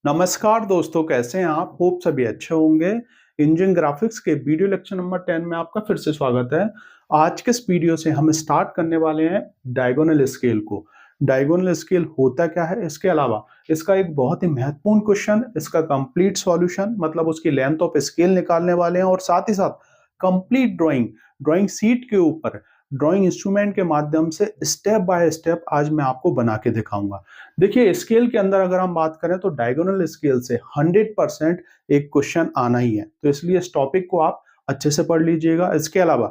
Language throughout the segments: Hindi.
नमस्कार दोस्तों, कैसे हैं आप? होप सभी अच्छे होंगे। इंजीनियरिंग ग्राफिक्स के वीडियो लेक्चर नंबर 10 में आपका फिर से स्वागत है। आज के इस वीडियो से हम स्टार्ट करने वाले हैं डायगोनल स्केल को। डायगोनल स्केल होता क्या है, इसके अलावा इसका एक बहुत ही महत्वपूर्ण क्वेश्चन, इसका कंप्लीट सॉल्यूशन मतलब उसकी लेंथ ऑफ स्केल निकालने वाले हैं और साथ ही साथ कंप्लीट ड्राइंग शीट के ऊपर ड्राइंग इंस्ट्रूमेंट के माध्यम से स्टेप बाय स्टेप आज मैं आपको बना के दिखाऊंगा। देखिए, स्केल के अंदर अगर हम बात करें तो डायगोनल स्केल से 100% एक क्वेश्चन आना ही है, तो इसलिए इस टॉपिक को आप अच्छे से पढ़ लीजिएगा। इसके अलावा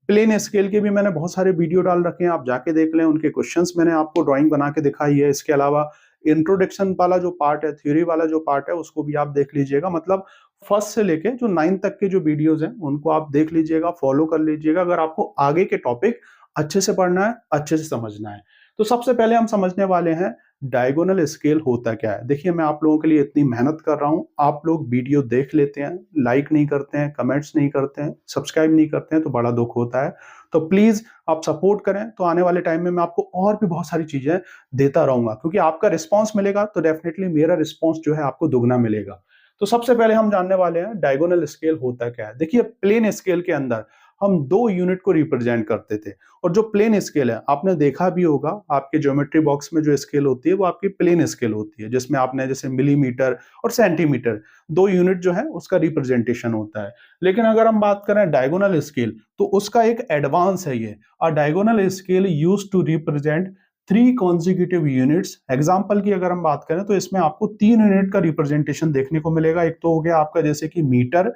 प्लेन स्केल के भी मैंने बहुत सारे वीडियो डाल रखे हैं, आप जाके देख लें, उनके क्वेश्चंस मैंने आपको ड्राइंग बना के दिखाई है। इसके अलावा इंट्रोडक्शन वाला जो पार्ट है, थ्योरी वाला जो पार्ट है, उसको भी आप देख लीजिएगा। मतलब फर्स्ट से लेके जो 9 तक के जो वीडियोस हैं उनको आप देख लीजिएगा, फॉलो कर लीजिएगा, अगर आपको आगे के टॉपिक अच्छे से पढ़ना है, अच्छे से समझना है। तो सबसे पहले हम समझने वाले हैं डायगोनल स्केल होता क्या है। देखिए, मैं आप लोगों के लिए इतनी मेहनत कर रहा हूं, आप लोग वीडियो देख लेते हैं, लाइक नहीं करते हैं, कमेंट्स नहीं करते हैं, सब्सक्राइब नहीं करते हैं, तो बड़ा दुख होता है। तो प्लीज आप सपोर्ट करें, तो आने वाले टाइम में मैं आपको और भी बहुत सारी चीजें देता रहूंगा, क्योंकि आपका रिस्पॉन्स मिलेगा तो डेफिनेटली मेरा रिस्पॉन्स जो है आपको दुगना मिलेगा। तो सबसे पहले हम जानने वाले हैं डायगोनल स्केल होता क्या है। देखिए, प्लेन स्केल के अंदर हम दो यूनिट को रिप्रेजेंट करते थे, और जो प्लेन स्केल है आपने देखा भी होगा, आपके ज्योमेट्री बॉक्स में जो स्केल होती है वो आपकी प्लेन स्केल होती है, जिसमें आपने जैसे मिलीमीटर और सेंटीमीटर दो यूनिट जो है उसका रिप्रेजेंटेशन होता है। लेकिन अगर हम बात करें डायगोनल स्केल, तो उसका एक एडवांस है ये। A diagonal scale used to represent 3 consecutive units. Example की अगर हम बात करें तो इसमें आपको 3 यूनिट का रिप्रेजेंटेशन देखने को मिलेगा। एक तो हो गया आपका जैसे कि मीटर,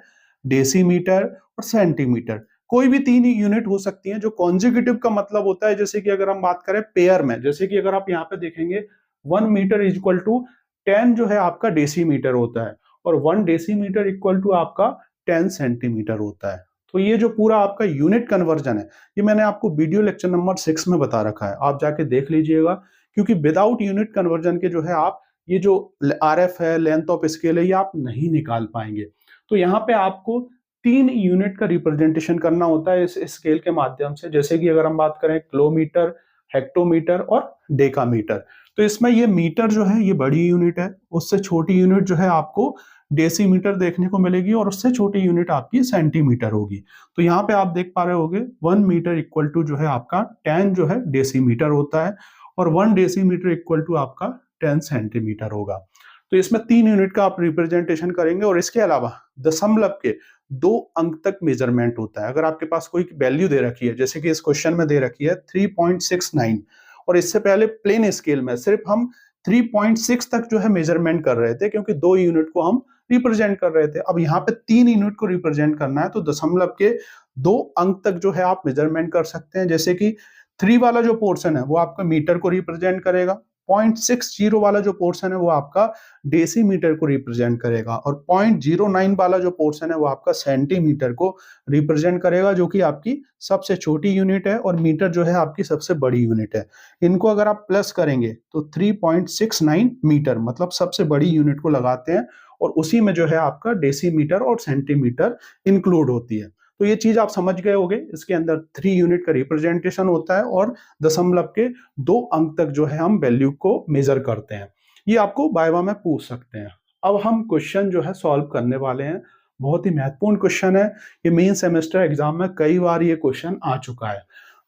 डेसीमीटर और सेंटीमीटर। कोई भी 3 यूनिट हो सकती हैं। जो कॉन्जिक्यूटिव का मतलब होता है, जैसे कि अगर हम बात करें पेयर में, जैसे कि अगर आप यहाँ पे देखेंगे 1 मीटर इज इक्वल टू 10 जो है आपका डेसीमीटर होता है, और 1 डेसीमीटर इक्वल टू आपका 10 सेंटीमीटर होता है। तो ये जो पूरा आपका यूनिट कन्वर्जन है, ये मैंने आपको वीडियो लेक्चर नंबर 6 में बता रखा है, आप जाके देख लीजिएगा। क्योंकि विदाउट यूनिट कन्वर्जन के जो है आप ये जो RF है, लेंथ ऑफ स्केल है, ये आप नहीं निकाल पाएंगे। तो यहाँ पे आपको 3 यूनिट का रिप्रेजेंटेशन करना होता है इस स्केल के माध्यम से। जैसे कि अगर हम बात करें किलोमीटर, हेक्टोमीटर और डेकामीटर, तो इसमें ये मीटर जो है ये बड़ी यूनिट है, उससे छोटी यूनिट जो है आपको डेसीमीटर देखने को मिलेगी, और उससे छोटी यूनिट आपकी सेंटीमीटर होगी। तो यहाँ पे आप देख पा रहे होगे 1 मीटर इक्वल टू जो है आपका 10 जो है डेसीमीटर होता है, और 1 डेसीमीटर इक्वल टू आपका 10 सेंटीमीटर होगा। तो इसमें 3 यूनिट का आप रिप्रेजेंटेशन करेंगे। और इसके अलावा दशमलव के 2 अंक तक मेजरमेंट होता है। अगर आपके पास कोई वैल्यू दे रखी है, जैसे कि इस क्वेश्चन में दे रखी है 3.69, और इससे पहले प्लेन स्केल में सिर्फ हम 3.6 तक जो है मेजरमेंट कर रहे थे, क्योंकि 2 यूनिट को हम रिप्रेजेंट कर रहे थे। अब यहाँ पे 3 यूनिट को रिप्रेजेंट करना है, तो दशमलव के 2 अंक तक जो है आप मेजरमेंट कर सकते हैं। जैसे कि 3 वाला जो पोर्शन है वो आपका मीटर को रिप्रेजेंट करेगा, 0.60 वाला जो पोर्शन है वो आपका डेसीमीटर को रिप्रेजेंट करेगा, और 0.09 वाला जो पोर्शन है वो आपका सेंटीमीटर को रिप्रेजेंट करेगा, जो कि आपकी सबसे छोटी यूनिट है, और मीटर जो है आपकी सबसे बड़ी यूनिट है। इनको अगर आप प्लस करेंगे तो 3.69 मीटर मतलब सबसे बड़ी यूनिट को लगाते हैं, और उसी में जो है आपका डेसीमीटर और सेंटीमीटर इंक्लूड होती है। तो ये चीज आप समझ गए होंगे, इसके अंदर 3 यूनिट का रिप्रेजेंटेशन होता है, और दशमलव के 2 अंक तक जो है हम वैल्यू को मेजर करते हैं। ये आपको वाइवा में पूछ सकते हैं। अब हम क्वेश्चन जो है सॉल्व करने वाले हैं। बहुत ही महत्वपूर्ण क्वेश्चन है, ये मेन सेमेस्टर एग्जाम में कई बार ये क्वेश्चन आ चुका है।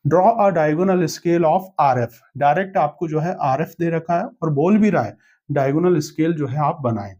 Draw a diagonal scale of RF। Direct आपको जो है RF दे रखा है, और बोल भी रहा है डायगोनल स्केल जो है आप बनाएं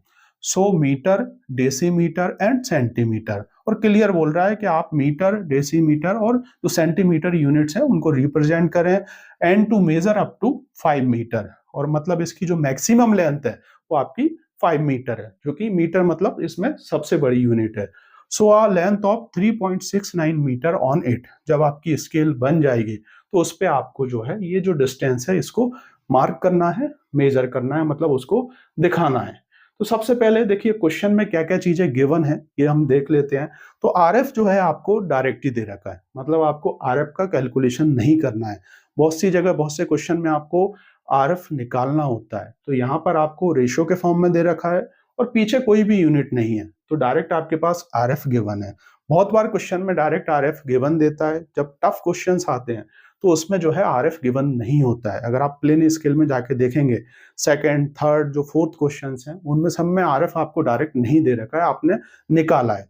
100 मीटर, डेसीमीटर एंड सेंटीमीटर, और क्लियर बोल रहा है कि आप मीटर, डेसीमीटर और जो सेंटीमीटर यूनिट्स हैं उनको रिप्रेजेंट करें, and to measure up to 5 metre. और मतलब इसकी जो मैक्सिमम लेंथ है वो आपकी 5 मीटर है, जो कि मीटर मतलब इसमें सबसे बड़ी यूनिट है। So a length of 3.69 metre on it. जब आपकी स्केल बन जाएगी तो उस पे आपको जो है ये जो डिस्टेंस है इसको मार्क करना है, मेजर करना है, मतलब उसको दिखाना है। तो सबसे पहले देखिए क्वेश्चन में क्या क्या चीजें गिवन है ये हम देख लेते हैं। तो RF जो है आपको डायरेक्ट ही दे रखा है, मतलब आपको RF का कैलकुलेशन नहीं करना है। बहुत सी जगह बहुत से क्वेश्चन में आपको RF निकालना होता है, तो यहाँ पर आपको रेशियो के फॉर्म में दे रखा है, और पीछे कोई भी यूनिट नहीं है, तो डायरेक्ट आपके पास RF गिवन है। बहुत बार क्वेश्चन में डायरेक्ट RF गिवन देता है। जब टफ क्वेश्चंस आते हैं तो उसमें जो है RF गिवन नहीं होता है। अगर आप प्लेन स्केल में जाके देखेंगे सेकंड, थर्ड, जो फोर्थ क्वेश्चंस हैं उनमें सब में RF आपको डायरेक्ट नहीं दे रखा है, आपने निकाला है।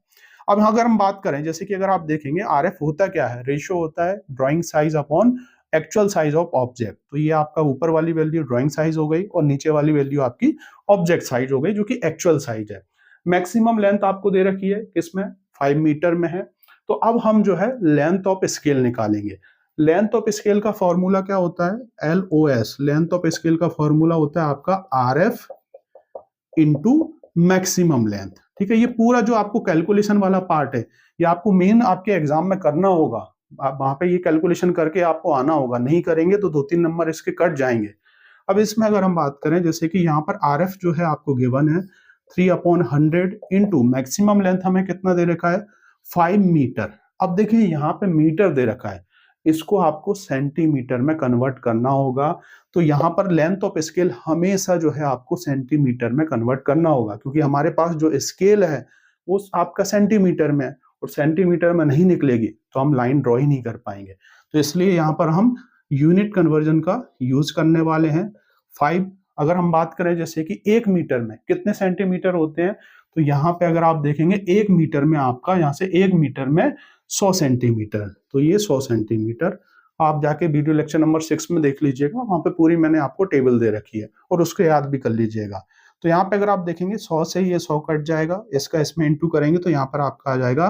अब अगर हम बात करें, जैसे कि अगर आप देखेंगे RF होता क्या है, रेशियो होता है drawing size upon actual size of object. तो ये आपका ऊपर वाली वैल्यू ड्राइंग साइज हो गई और नीचे वाली वैल्यू आपकी ऑब्जेक्ट साइज हो गई, जो कि एक्चुअल साइज है। मैक्सिमम लेंथ आपको दे रखी है किसमें, 5 मीटर में है। तो अब हम जो है लेंथ ऑफ स्केल निकालेंगे। लेंथ ऑफ स्केल का फॉर्मूला क्या होता है, LOS। लेंथ ऑफ स्केल का फॉर्मूला होता है आपका RF इंटू मैक्सिमम लेंथ। ठीक है, ये पूरा जो आपको कैलकुलेशन वाला पार्ट है, ये आपको मेन आपके एग्जाम में करना होगा। आप वहां पे ये कैलकुलेशन करके आपको आना होगा, नहीं करेंगे तो 2-3 नंबर इसके कट जाएंगे। अब इसमें अगर हम बात करें, जैसे कि यहाँ पर RF जो है आपको गिवन है 3/100 इंटू मैक्सिमम लेंथ हमें कितना दे रखा है, 5 मीटर। अब देखिए यहाँ पे मीटर दे रखा है, इसको आपको सेंटीमीटर में कन्वर्ट करना होगा। तो यहाँ पर लेंथ ऑफ स्केल हमेशा जो है आपको सेंटीमीटर में कन्वर्ट करना होगा, क्योंकि हमारे पास जो स्केल है वो आपका सेंटीमीटर में है, और सेंटीमीटर में नहीं निकलेगी तो हम लाइन ड्रॉ ही नहीं कर पाएंगे। तो इसलिए यहाँ पर हम यूनिट कन्वर्जन का यूज करने वाले हैं। 5, अगर हम बात करें जैसे कि 1 मीटर में कितने सेंटीमीटर होते हैं, तो यहाँ पे अगर आप देखेंगे 1 मीटर में आपका, यहाँ से 1 मीटर में 100 सेंटीमीटर, तो ये 100 सेंटीमीटर। आप जाके वीडियो लेक्चर नंबर 6 में देख लीजिएगा, वहां पे पूरी मैंने आपको टेबल दे रखी है और उसको याद भी कर लीजिएगा। तो यहाँ पे अगर आप देखेंगे 100 से ये 100 कट जाएगा, इसका इसमें इंटू करेंगे तो यहाँ पर आपका आ जाएगा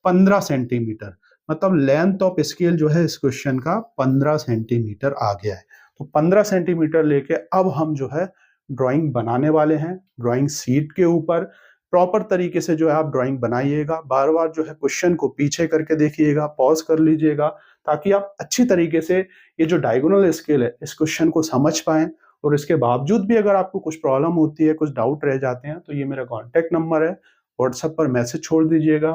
15 सेंटीमीटर। मतलब लेंथ ऑफ स्केल जो है इस क्वेश्चन का 15 सेंटीमीटर आ गया है। तो 15 सेंटीमीटर लेके अब हम जो है ड्राइंग बनाने वाले हैं। ड्राइंग शीट के ऊपर प्रॉपर तरीके से जो है आप ड्राइंग बनाइएगा। बार बार जो है क्वेश्चन को पीछे करके देखिएगा, पॉज कर लीजिएगा, ताकि आप अच्छी तरीके से ये जो डायगोनल स्केल है इस क्वेश्चन को समझ पाएं। और इसके बावजूद भी अगर आपको कुछ प्रॉब्लम होती है, कुछ डाउट रह जाते हैं, तो ये मेरा कॉन्टेक्ट नंबर है, व्हाट्सएप पर मैसेज छोड़ दीजिएगा,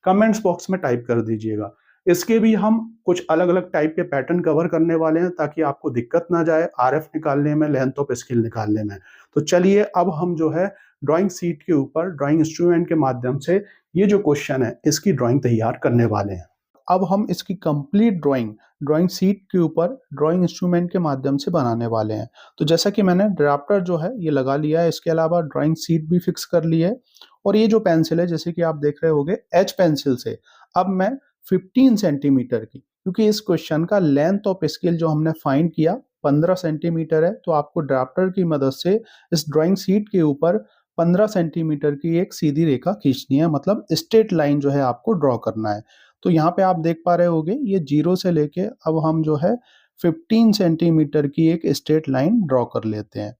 कमेंट्स बॉक्स में टाइप कर दीजिएगा। इसके भी हम कुछ अलग अलग टाइप के पैटर्न कवर करने वाले हैं, ताकि आपको दिक्कत ना जाए RF निकालने में, लेंथ ऑफ स्केल निकालने में। तो चलिए अब हम जो है ड्राइंग शीट के ऊपर ड्राइंग इंस्ट्रूमेंट के माध्यम से ये जो क्वेश्चन है इसकी ड्राइंग तैयार करने वाले हैं। अब हम इसकी कंप्लीट ड्राइंग शीट के ऊपर ड्राइंग इंस्ट्रूमेंट के माध्यम से बनाने वाले हैं। तो जैसा कि मैंने ड्राफ्टर जो है ये लगा लिया है, इसके अलावा ड्राइंग शीट भी फिक्स कर ली है। और ये जो पेंसिल है, जैसे कि आप देख रहे होंगे एच पेंसिल से अब मैं 15 सेंटीमीटर की, क्योंकि इस क्वेश्चन का लेंथ ऑफ स्केल जो हमने फाइंड किया 15 सेंटीमीटर है, तो आपको ड्राफ्टर की मदद से इस ड्राइंग शीट के ऊपर 15 सेंटीमीटर की एक सीधी रेखा खींचनी है, मतलब स्ट्रेट लाइन जो है आपको ड्रॉ करना है। तो यहाँ पे आप देख पा रहे होंगे ये 0 से लेके अब हम जो है 15 सेंटीमीटर की एक स्ट्रेट लाइन ड्रॉ कर लेते हैं।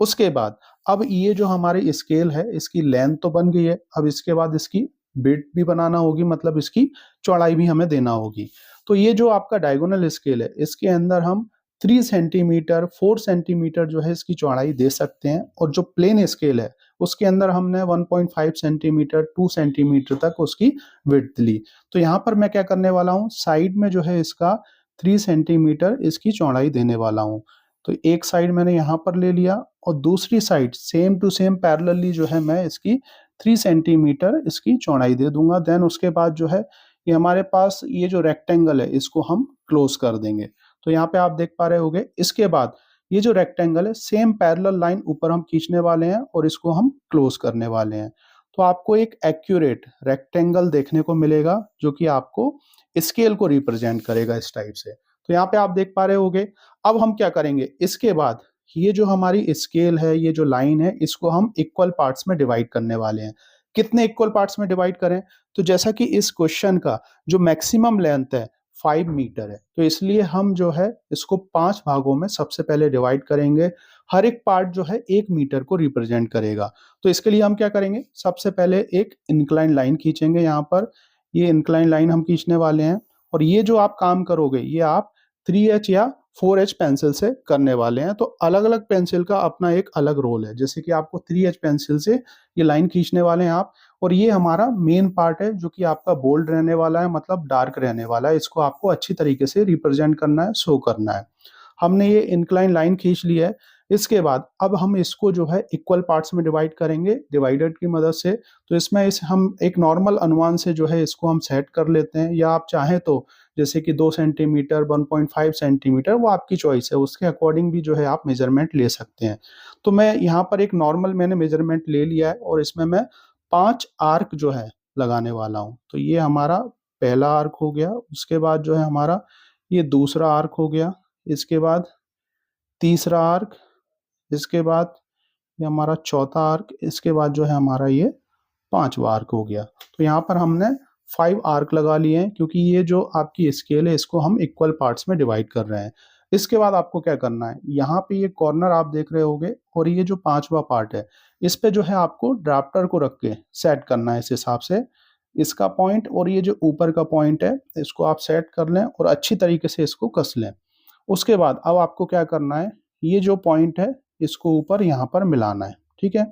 उसके बाद अब ये जो हमारी स्केल है इसकी लेंथ तो बन गई है, अब इसके बाद इसकी विड्थ भी बनाना होगी, मतलब इसकी चौड़ाई भी हमें देना होगी। तो ये जो आपका डायगोनल स्केल है इसके अंदर हम 3 सेंटीमीटर 4 सेंटीमीटर जो है इसकी चौड़ाई दे सकते हैं, और जो प्लेन स्केल है उसके अंदर हमने 1.5 सेंटीमीटर 2 सेंटीमीटर तक उसकी विड्थ ली। तो यहाँ पर मैं क्या करने वाला हूँ, साइड में जो है इसका 3 सेंटीमीटर इसकी चौड़ाई देने वाला हूँ। तो एक साइड मैंने यहाँ पर ले लिया और दूसरी side same to same parallelly जो है मैं इसकी 3 सेंटीमीटर इसकी चौड़ाई दे दूंगा। देन उसके बाद जो है ये हमारे पास ये जो रेक्टेंगल है इसको हम क्लोज कर देंगे। तो यहाँ पे आप देख पा रहे होंगे, इसके बाद ये जो रेक्टेंगल है सेम पैरेलल लाइन ऊपर हम खींचने वाले हैं और इसको हम क्लोज करने वाले हैं। तो आपको एक एक्यूरेट रेक्टेंगल देखने को मिलेगा जो कि आपको स्केल को रिप्रेजेंट करेगा इस टाइप से। तो यहाँ पे आप देख पा रहे होंगे। अब हम क्या करेंगे, इसके बाद ये जो हमारी स्केल है, ये जो लाइन है, इसको हम इक्वल पार्ट्स में डिवाइड करने वाले हैं। कितने इक्वल पार्ट्स में डिवाइड करें, तो जैसा कि इस क्वेश्चन का जो मैक्सिमम लेंथ है 5 मीटर है, तो इसलिए हम जो है इसको 5 भागों में सबसे पहले डिवाइड करेंगे। हर एक पार्ट जो है 1 मीटर को रिप्रेजेंट करेगा। तो इसके लिए हम क्या करेंगे, सबसे पहले एक इंक्लाइन लाइन खींचेंगे। यहाँ पर ये इंक्लाइन लाइन हम खींचने वाले हैं, और ये जो आप काम करोगे ये आप 3H या 4H पेंसिल से करने वाले हैं। तो अलग अलग पेंसिल का अपना एक अलग रोल है। जैसे कि आपको 3H पेंसिल से ये लाइन खींचने वाले हैं आप, और ये हमारा मेन पार्ट है जो कि आपका बोल्ड रहने वाला है, मतलब डार्क रहने वाला है। इसको आपको अच्छी तरीके से रिप्रेजेंट करना है, शो करना है। हमने ये इंक्लाइन लाइन खींच ली है। इसके बाद अब हम इसको जो है इक्वल पार्ट्स में डिवाइड करेंगे डिवाइडर की मदद से। तो इसमें इस हम एक नॉर्मल अनुमान से जो है इसको हम सेट कर लेते हैं, या आप चाहें तो जैसे कि 2 सेंटीमीटर 1.5 सेंटीमीटर, वो आपकी चॉइस है, उसके अकॉर्डिंग भी जो है आप मेजरमेंट ले सकते हैं। तो मैं यहाँ पर एक नॉर्मल मैंने मेजरमेंट ले लिया है और इसमें मैं 5 आर्क जो है लगाने वाला हूँ। तो ये हमारा पहला आर्क हो गया, उसके बाद जो है हमारा ये दूसरा आर्क हो गया, इसके बाद तीसरा आर्क, इसके बाद ये हमारा चौथा आर्क, इसके बाद जो है हमारा ये पांचवा आर्क हो गया। तो यहाँ पर हमने 5 आर्क लगा लिए हैं, क्योंकि ये जो आपकी स्केल है इसको हम इक्वल पार्ट्स में डिवाइड कर रहे हैं। इसके बाद आपको क्या करना है, यहाँ पे ये कॉर्नर आप देख रहे होगे और ये जो पांचवा पार्ट है इस पे जो है आपको ड्राफ्टर को रख के सेट करना है। इस हिसाब से इसका पॉइंट और ये जो ऊपर का पॉइंट है इसको आप सेट कर लें और अच्छी तरीके से इसको कस लें। उसके बाद अब आपको क्या करना है, ये जो पॉइंट है इसको ऊपर यहाँ पर मिलाना है। ठीक है,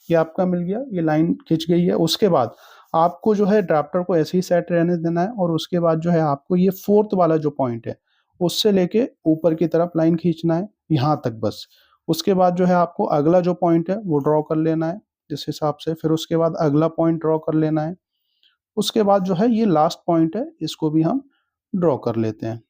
ये आपका मिल गया, ये लाइन खिंच गई है। उसके बाद आपको जो है ड्राफ्टर को ऐसे ही सेट रहने देना है और उसके बाद जो है आपको ये फोर्थ वाला जो पॉइंट है उससे लेके ऊपर की तरफ लाइन खींचना है यहाँ तक बस। उसके बाद जो है आपको अगला जो पॉइंट है वो ड्रॉ कर लेना है जिस हिसाब से, फिर उसके बाद अगला पॉइंट ड्रॉ कर लेना है। उसके बाद जो है ये लास्ट पॉइंट है इसको भी हम ड्रॉ कर लेते हैं।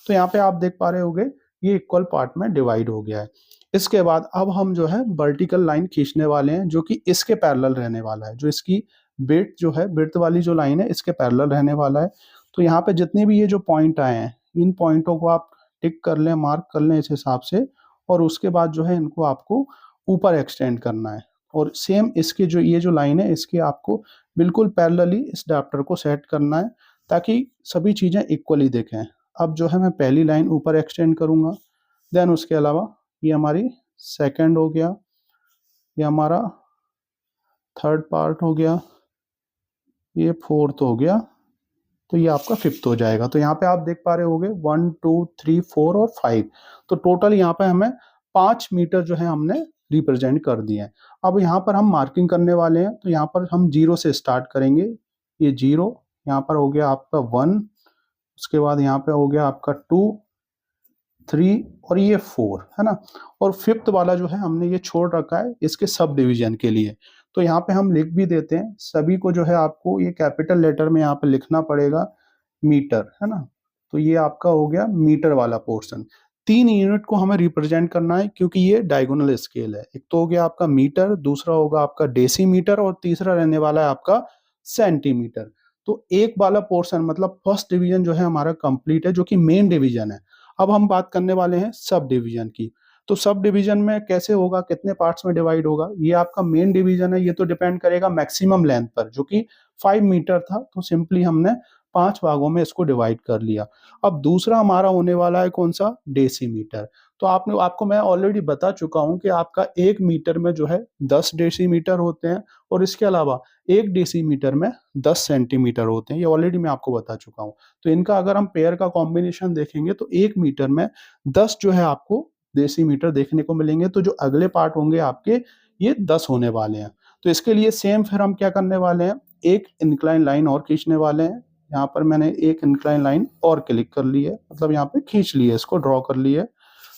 तो यहाँ पे आप देख पा रहे होंगे ये इक्वल पार्ट में डिवाइड हो गया है। इसके बाद अब हम जो है वर्टिकल लाइन खींचने वाले हैं जो कि इसके पैरेलल रहने वाला है, जो इसकी बिट जो है बिट वाली जो लाइन है इसके पैरेलल रहने वाला है। तो यहाँ पे जितने भी ये जो पॉइंट आए हैं इन पॉइंटों को आप टिक कर लें, मार्क कर लें इस हिसाब से, और उसके बाद जो है इनको आपको ऊपर एक्सटेंड करना है। और सेम इसके जो ये जो लाइन है इसके आपको बिल्कुल पैरेलली इस अडेप्टर को सेट करना है ताकि सभी चीज़ें इक्वली दिखें। अब जो है मैं पहली लाइन ऊपर एक्सटेंड करूंगा, देन उसके अलावा ये हमारी सेकंड हो गया, ये हमारा थर्ड पार्ट हो गया, ये फोर्थ हो गया, तो ये आपका फिफ्थ हो जाएगा। तो यहाँ पे आप देख पा रहे होंगे 1 2 3 4 और 5, तो टोटल यहाँ पे हमें 5 मीटर जो है हमने रिप्रेजेंट कर दिए हैं। अब यहाँ पर हम मार्किंग करने वाले हैं, तो यहाँ पर हम 0 से स्टार्ट करेंगे। ये 0, यहाँ पर हो गया आपका 1, उसके बाद यहाँ पे हो गया आपका 2 3 और ये 4 है ना। और फिफ्थ वाला जो है हमने ये छोड़ रखा है इसके सब डिवीजन के लिए। तो यहाँ पे हम लिख भी देते हैं, सभी को जो है आपको ये कैपिटल लेटर में यहाँ पे लिखना पड़ेगा मीटर, है ना। तो ये आपका हो गया मीटर वाला पोर्शन। 3 यूनिट को हमें रिप्रेजेंट करना है क्योंकि ये डायगोनल स्केल है। एक तो हो गया आपका मीटर, दूसरा होगा आपका डेसीमीटर और तीसरा रहने वाला है आपका सेंटीमीटर। तो एक वाला पोर्शन मतलब फर्स्ट डिवीजन जो है हमारा कंप्लीट है, जो कि मेन डिवीजन है। अब हम बात करने वाले हैं सब डिवीजन की। तो सब डिवीजन में कैसे होगा, कितने पार्ट्स में डिवाइड होगा, ये आपका मेन डिवीजन है, ये तो डिपेंड करेगा मैक्सिमम लेंथ पर जो कि 5 मीटर था। तो सिंपली हमने 5 भागों में इसको डिवाइड कर लिया। अब दूसरा हमारा होने वाला है कौन सा, डेसीमीटर। तो आपको मैं ऑलरेडी बता चुका हूं कि आपका 1 मीटर में जो है 10 डेसीमीटर होते हैं और इसके अलावा 1 डेसीमीटर में 10 सेंटीमीटर होते हैं, ये ऑलरेडी मैं आपको बता चुका हूं। तो इनका अगर हम पेयर का कॉम्बिनेशन देखेंगे तो 1 मीटर में 10 जो है आपको डेसीमीटर देखने को मिलेंगे। तो जो अगले पार्ट होंगे आपके ये 10 होने वाले हैं। तो इसके लिए सेम फिर हम क्या करने वाले हैं, एक इंक्लाइन लाइन और खींचने वाले हैं। यहाँ पर मैंने एक इंक्लाइन लाइन और क्लिक कर ली है, मतलब यहाँ पे खींच ली है, इसको ड्रॉ कर ली है।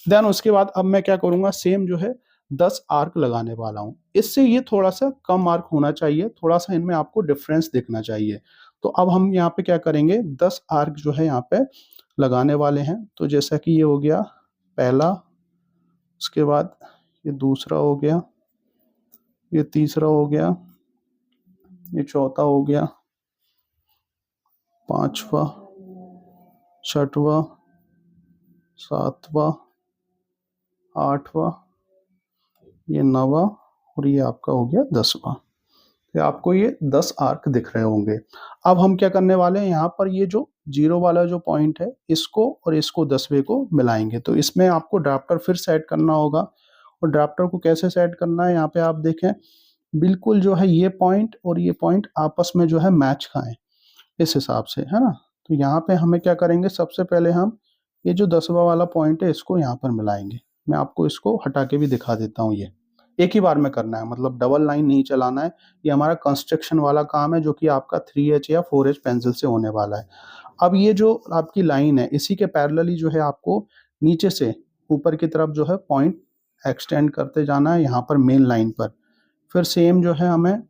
देन उसके बाद अब मैं क्या करूंगा, सेम जो है 10 आर्क लगाने वाला हूँ। इससे ये थोड़ा सा कम आर्क होना चाहिए, थोड़ा सा इनमें आपको डिफरेंस दिखना चाहिए। तो अब हम यहाँ पे क्या करेंगे, 10 आर्क जो है यहाँ पे लगाने वाले हैं। तो जैसा कि ये हो गया पहला, उसके बाद ये दूसरा हो गया, ये तीसरा हो गया, ये चौथा हो गया, पांचवा, छठवा, सातवां, आठवां, ये नवा और ये आपका हो गया 10वां। तो आपको ये 10 आर्क दिख रहे होंगे। अब हम क्या करने वाले हैं, यहाँ पर ये जो 0 वाला जो पॉइंट है इसको और इसको 10वें को मिलाएंगे। तो इसमें आपको ड्राफ्टर फिर सेट करना होगा। और ड्राफ्टर को कैसे सेट करना है, यहाँ पे आप देखें बिल्कुल जो है ये पॉइंट और ये पॉइंट आपस में जो है मैच खाएं इस हिसाब से, है ना। तो यहाँ पे हमें क्या करेंगे, सबसे पहले हम ये जो 10वां वाला पॉइंट है इसको यहाँ पर मिलाएंगे। मैं आपको इसको हटा के भी दिखा देता हूँ। ये एक ही बार में करना है, मतलब डबल लाइन नहीं चलाना है। ये हमारा कंस्ट्रक्शन वाला काम है जो कि आपका 3H या 4H पेंसिल से होने वाला है। अब ये जो आपकी लाइन है इसी के पैरेलली जो है आपको नीचे से ऊपर की तरफ जो है पॉइंट एक्सटेंड करते जाना है यहाँ पर मेन लाइन पर। फिर सेम जो है हमें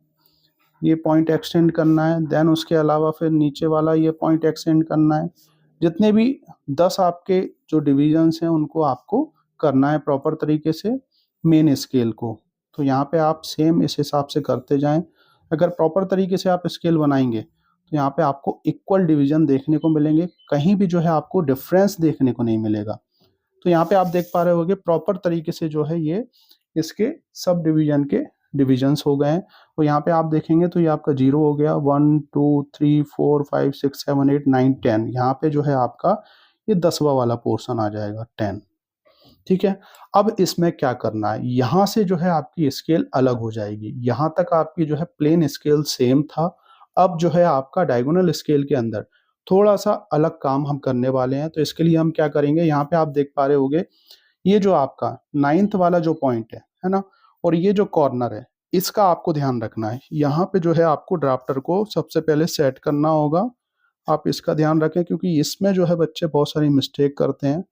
ये पॉइंट एक्सटेंड करना है, देन उसके अलावा फिर नीचे वाला ये पॉइंट एक्सटेंड करना है। जितने भी 10 आपके जो डिविजन्स हैं उनको आपको करना है प्रॉपर तरीके से मेन स्केल को। तो यहाँ पे आप सेम इस हिसाब से करते जाएं। अगर प्रॉपर तरीके से आप स्केल बनाएंगे तो यहाँ पे आपको इक्वल डिवीजन देखने को मिलेंगे, कहीं भी जो है आपको डिफरेंस देखने को नहीं मिलेगा। तो यहाँ पे आप देख पा रहे होगे प्रॉपर तरीके से जो है ये इसके सब डिवीजन के डिविजन्स हो गए हैं। और यहाँ पे आप देखेंगे तो ये आपका 0 हो गया, 1 2 3 4 5 6 7 8 9 10। यहाँ पे जो है आपका ये 10वां वाला पोर्शन आ जाएगा 10। ठीक है, अब इसमें क्या करना है, यहाँ से जो है आपकी स्केल अलग हो जाएगी। यहाँ तक आपकी जो है प्लेन स्केल सेम था, अब जो है आपका डायगोनल स्केल के अंदर थोड़ा सा अलग काम हम करने वाले हैं। तो इसके लिए हम क्या करेंगे, यहाँ पे आप देख पा रहे होगे ये जो आपका 9th वाला जो पॉइंट है ना, और ये जो कॉर्नर है इसका आपको ध्यान रखना है। यहाँ पे जो है आपको ड्राफ्टर को सबसे पहले सेट करना होगा। आप इसका ध्यान रखें क्योंकि इसमें जो है बच्चे बहुत सारी मिस्टेक करते हैं।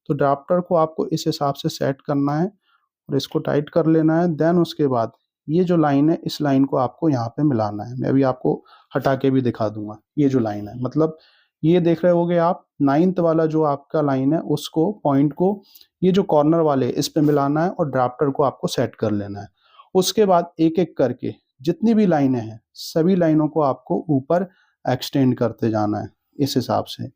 तो ड्राफ्टर को आपको इस हिसाब से सेट करना है और इसको टाइट कर लेना है। देन उसके बाद ये जो लाइन है इस लाइन को आपको यहाँ पे मिलाना है। मैं अभी आपको हटा के भी दिखा दूंगा। ये जो लाइन है मतलब ये देख रहे होगे आप 9th वाला जो आपका लाइन है उसको पॉइंट को ये जो कॉर्नर वाले इस पे मिलाना है और ड्राफ्टर को आपको सेट कर लेना है। उसके बाद एक एक करके जितनी भी लाइनें हैं सभी लाइनों को आपको ऊपर एक्सटेंड करते जाना है इस हिसाब से।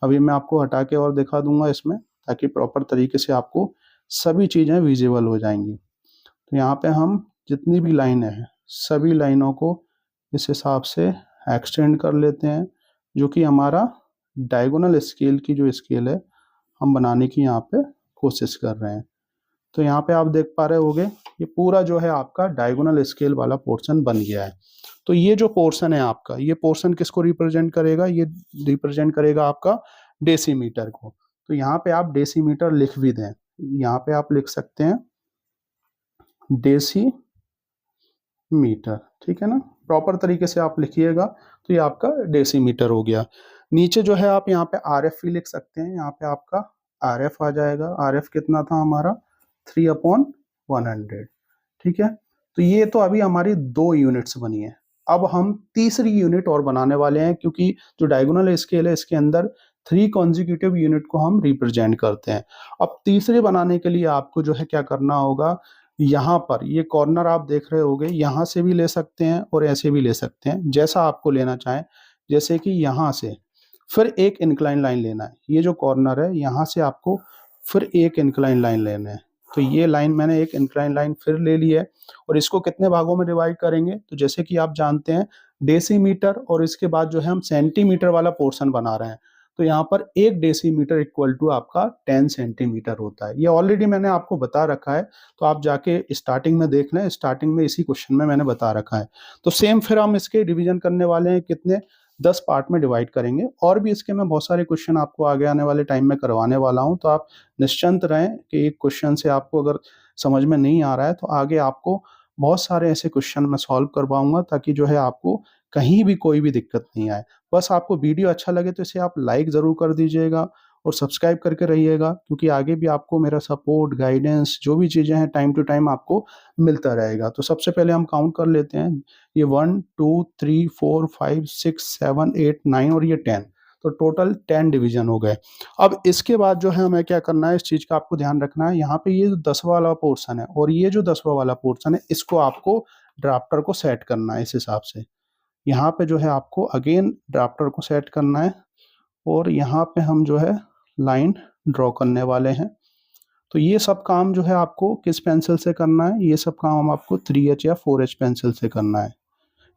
अभी मैं आपको हटा के और दिखा दूंगा इसमें, ताकि प्रॉपर तरीके से आपको सभी चीज़ें विजिबल हो जाएंगी। तो यहाँ पे हम जितनी भी लाइनें हैं सभी लाइनों को इस हिसाब से एक्सटेंड कर लेते हैं, जो कि हमारा डायगोनल स्केल की जो स्केल है हम बनाने की यहाँ पे कोशिश कर रहे हैं। तो यहाँ पे आप देख पा रहे होगे ये पूरा जो है आपका डायगोनल स्केल वाला पोर्शन बन गया है। तो ये जो पोर्शन है आपका, ये पोर्शन किसको रिप्रेजेंट करेगा, ये रिप्रेजेंट करेगा आपका डेसीमीटर को। तो यहाँ पे आप डेसीमीटर लिख भी दें, यहाँ पे आप लिख सकते हैं डेसीमीटर, ठीक है ना। प्रॉपर तरीके से आप लिखिएगा तो ये आपका डेसीमीटर हो गया। नीचे जो है आप यहाँ पे आरएफ भी लिख सकते हैं। यहाँ पे आपका आरएफ आ जाएगा। आरएफ कितना था हमारा 3/100, ठीक है। तो ये तो अभी हमारी 2 यूनिट्स बनी है। अब हम तीसरी यूनिट और बनाने वाले हैं, क्योंकि जो डायगोनल स्केल है इसके अंदर 3 कॉन्जिक्यूटिव यूनिट को हम रिप्रेजेंट करते हैं। अब तीसरे बनाने के लिए आपको जो है क्या करना होगा, यहाँ पर ये कॉर्नर आप देख रहे होगे, यहाँ से भी ले सकते हैं और ऐसे भी ले सकते हैं, जैसा आपको लेना चाहें। जैसे कि यहाँ से फिर एक इंक्लाइन लाइन लेना है, ये जो कॉर्नर है यहाँ से आपको फिर एक इंक्लाइन लाइन लेना है। तो ये लाइन मैंने एक इंक्लाइन लाइन फिर ले ली है और इसको कितने भागों में डिवाइड करेंगे, तो जैसे कि आप जानते हैं डेसीमीटर और इसके बाद जो है हम सेंटीमीटर वाला पोर्शन बना रहे हैं। तो यहाँ पर 1 डेसीमीटर इक्वल टू आपका 10 सेंटीमीटर होता है। ये ऑलरेडी मैंने आपको बता रखा है, तो आप जाके स्टार्टिंग में देख लें, स्टार्टिंग में इसी क्वेश्चन में मैंने बता रखा है। तो सेम फिर हम इसके डिवीजन करने वाले हैं, कितने 10 पार्ट में डिवाइड करेंगे। और भी इसके मैं बहुत सारे क्वेश्चन आपको आगे आने वाले टाइम में करवाने वाला हूँ। तो आप निश्चिंत रहें कि एक क्वेश्चन से आपको अगर समझ में नहीं आ रहा है तो आगे आपको बहुत सारे ऐसे क्वेश्चन मैं सॉल्व करवाऊंगा, ताकि जो है आपको कहीं भी कोई भी दिक्कत नहीं आए। बस आपको वीडियो अच्छा लगे तो इसे आप लाइक ज़रूर कर दीजिएगा और सब्सक्राइब करके रहिएगा, क्योंकि आगे भी आपको मेरा सपोर्ट गाइडेंस जो भी चीज़ें हैं टाइम टू टाइम आपको मिलता रहेगा। तो सबसे पहले हम काउंट कर लेते हैं, ये 1 2 3 4 5 6 7 8 9 और ये 10। तो टोटल 10 डिवीजन हो गए। अब इसके बाद जो है हमें क्या करना है, इस चीज़ का आपको ध्यान रखना है। यहाँ पे ये जो 10वां वाला पोर्शन है और ये जो 10वां वाला पोर्शन है इसको आपको ड्राफ्टर को सेट करना है इस हिसाब से। यहाँ पे जो है आपको अगेन ड्राफ्टर को सेट करना है और यहाँ पे हम जो है लाइन ड्रॉ करने वाले हैं। तो ये सब काम जो है आपको किस पेंसिल से करना है, ये सब काम हम आपको 3H या 4H पेंसिल से करना है।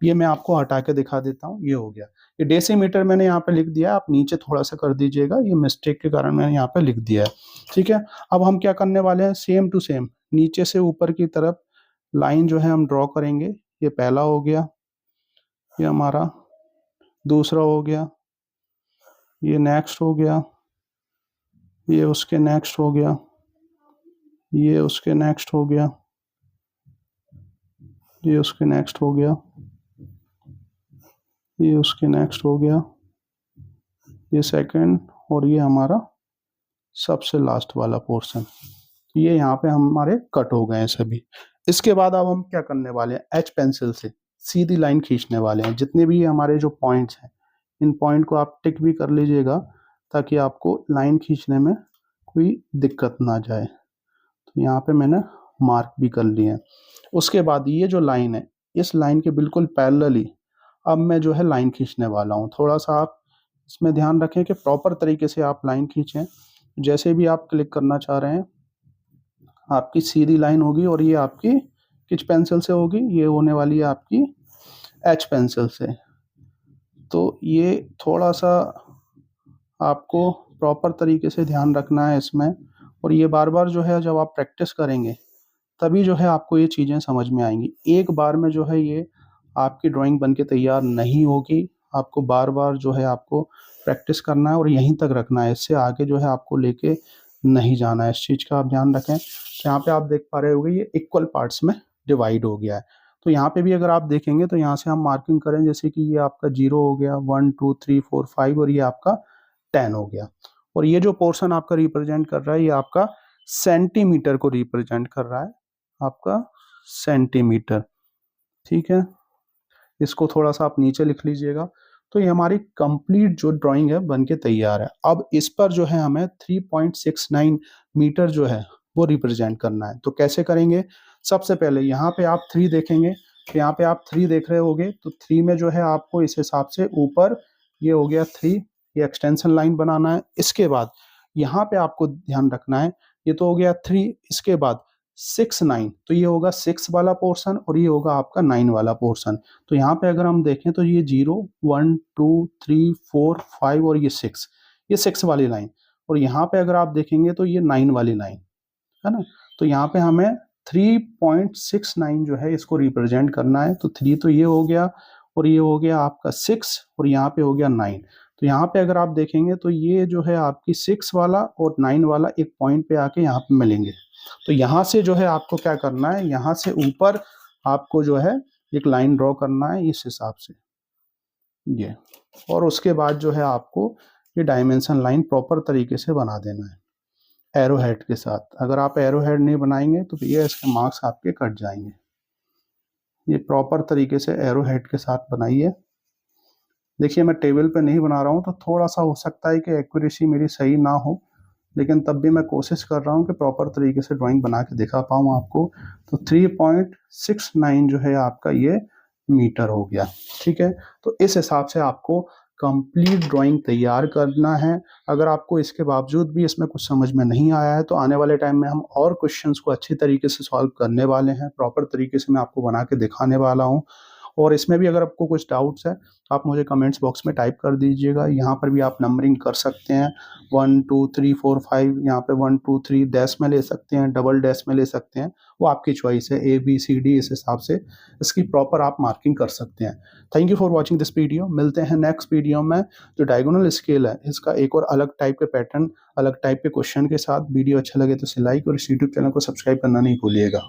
ये मैं आपको हटा के दिखा देता हूँ। ये हो गया, ये डेसीमीटर मैंने यहाँ पे लिख दिया, आप नीचे थोड़ा सा कर दीजिएगा, ये मिस्टेक के कारण मैंने यहाँ पे लिख दिया है, ठीक है। अब हम क्या करने वाले हैं, सेम टू सेम नीचे से ऊपर की तरफ लाइन जो है हम ड्रॉ करेंगे। ये पहला हो गया, ये हमारा दूसरा हो गया, ये नेक्स्ट हो गया, ये उसके नेक्स्ट हो गया, ये उसके नेक्स्ट हो गया, ये उसके नेक्स्ट हो गया, ये उसके नेक्स्ट हो गया, ये सेकंड, और ये हमारा सबसे लास्ट वाला पोर्शन। ये यहाँ पे हमारे कट हो गए हैं सभी। इसके बाद अब हम क्या करने वाले हैं, एच पेंसिल से सीधी लाइन खींचने वाले हैं। जितने भी हमारे जो पॉइंट्स हैं, इन पॉइंट को आप टिक भी कर लीजिएगा ताकि आपको लाइन खींचने में कोई दिक्कत ना जाए। तो यहाँ पे मैंने मार्क भी कर लिए हैं। उसके बाद ये जो लाइन है, इस लाइन के बिल्कुल पैरेलल ही अब मैं जो है लाइन खींचने वाला हूँ। थोड़ा सा आप इसमें ध्यान रखें कि प्रॉपर तरीके से आप लाइन खींचें। जैसे भी आप क्लिक करना चाह रहे हैं, आपकी सीधी लाइन होगी और ये आपकी किस पेंसिल से होगी, ये होने वाली है आपकी एच पेंसिल से। तो ये थोड़ा सा आपको प्रॉपर तरीके से ध्यान रखना है इसमें, और ये बार बार जो है जब आप प्रैक्टिस करेंगे तभी जो है आपको ये चीज़ें समझ में आएंगी। एक बार में जो है ये आपकी ड्राइंग बन के तैयार नहीं होगी। आपको बार बार जो है आपको प्रैक्टिस करना है और यहीं तक रखना है। इससे आगे जो है आपको लेके नहीं जाना है। इस चीज़ का आप ध्यान रखें। तो यहाँ पे आप देख पा रहे होंगे ये इक्वल पार्ट्स में डिवाइड हो गया है। तो यहाँ पे भी अगर आप देखेंगे तो यहाँ से हम मार्किंग करें, जैसे कि ये आपका 0 हो गया, 1 2 3 4 5 और ये आपका 10 हो गया। और ये जो पोर्शन आपका रिप्रेजेंट कर रहा है, ये आपका सेंटीमीटर को रिप्रेजेंट कर रहा है, आपका सेंटीमीटर। ठीक है, इसको थोड़ा सा आप नीचे लिख लीजिएगा। तो ये हमारी कंप्लीट जो ड्राइंग है बन के तैयार है। अब इस पर जो है हमें 3.69 मीटर जो है वो रिप्रेजेंट करना है। तो कैसे करेंगे, सबसे पहले यहाँ पे आप 3 देखेंगे, तो यहाँ पे आप 3 देख रहे होगे, तो 3 में जो है आपको इस हिसाब से ऊपर ये हो गया 3, ये एक्सटेंशन लाइन बनाना है। इसके बाद यहाँ पे आपको ध्यान रखना है, ये तो हो गया 3, इसके बाद 6 9, तो ये होगा 6 वाला पोर्शन और ये होगा आपका 9 वाला पोर्शन। तो यहाँ पे अगर हम देखें तो ये 0 1 2 3 4 5 और ये 6, ये 6 वाली लाइन, और यहाँ पे अगर आप देखेंगे तो ये 9 वाली लाइन है ना। तो यहाँ पे हमें 3.69 जो है इसको रिप्रेजेंट करना है। तो 3 तो ये हो गया और ये हो गया आपका 6 और यहाँ पे हो गया 9। तो यहाँ पे अगर आप देखेंगे तो ये जो है आपकी 6 वाला और 9 वाला एक पॉइंट पे आके यहाँ पे मिलेंगे। तो यहाँ से जो है आपको क्या करना है, यहाँ से ऊपर आपको जो है एक लाइन ड्रॉ करना है इस हिसाब से ये, और उसके बाद जो है आपको ये डायमेंशन लाइन प्रॉपर तरीके से बना देना है एरो हेड के साथ। अगर आप एरो हेड नहीं बनाएंगे तो भैया इसके मार्क्स आपके कट जाएंगे। ये प्रॉपर तरीके से एरो हेड के साथ बनाइए। देखिए मैं टेबल पे नहीं बना रहा हूँ तो थोड़ा सा हो सकता है कि एक्यूरेसी मेरी सही ना हो, लेकिन तब भी मैं कोशिश कर रहा हूँ कि प्रॉपर तरीके से ड्राइंग बना के दिखा पाऊँ आपको। तो 3.69 जो है आपका ये मीटर हो गया। ठीक है, तो इस हिसाब से आपको कंप्लीट ड्राइंग तैयार करना है। अगर आपको इसके बावजूद भी इसमें कुछ समझ में नहीं आया है तो आने वाले टाइम में हम और क्वेश्चंस को अच्छी तरीके से सॉल्व करने वाले हैं। प्रॉपर तरीके से मैं आपको बना के दिखाने वाला हूँ। और इसमें भी अगर आपको कुछ डाउट्स है तो आप मुझे कमेंट्स बॉक्स में टाइप कर दीजिएगा। यहाँ पर भी आप नंबरिंग कर सकते हैं 1 2 3 4 5, यहाँ पे 1 2 3 डैश में ले सकते हैं, डबल डैश में ले सकते हैं, वो आपकी चॉइस है। ABCD इस हिसाब से इसकी प्रॉपर आप मार्किंग कर सकते हैं। Thank you for watching this video. मिलते हैं नेक्स्ट वीडियो में। जो डायगोनल स्केल है इसका एक और अलग टाइप के पैटर्न, अलग टाइप के क्वेश्चन के साथ। वीडियो अच्छा लगे तो इसे लाइक और इस यूट्यूब चैनल को सब्सक्राइब करना नहीं भूलिएगा।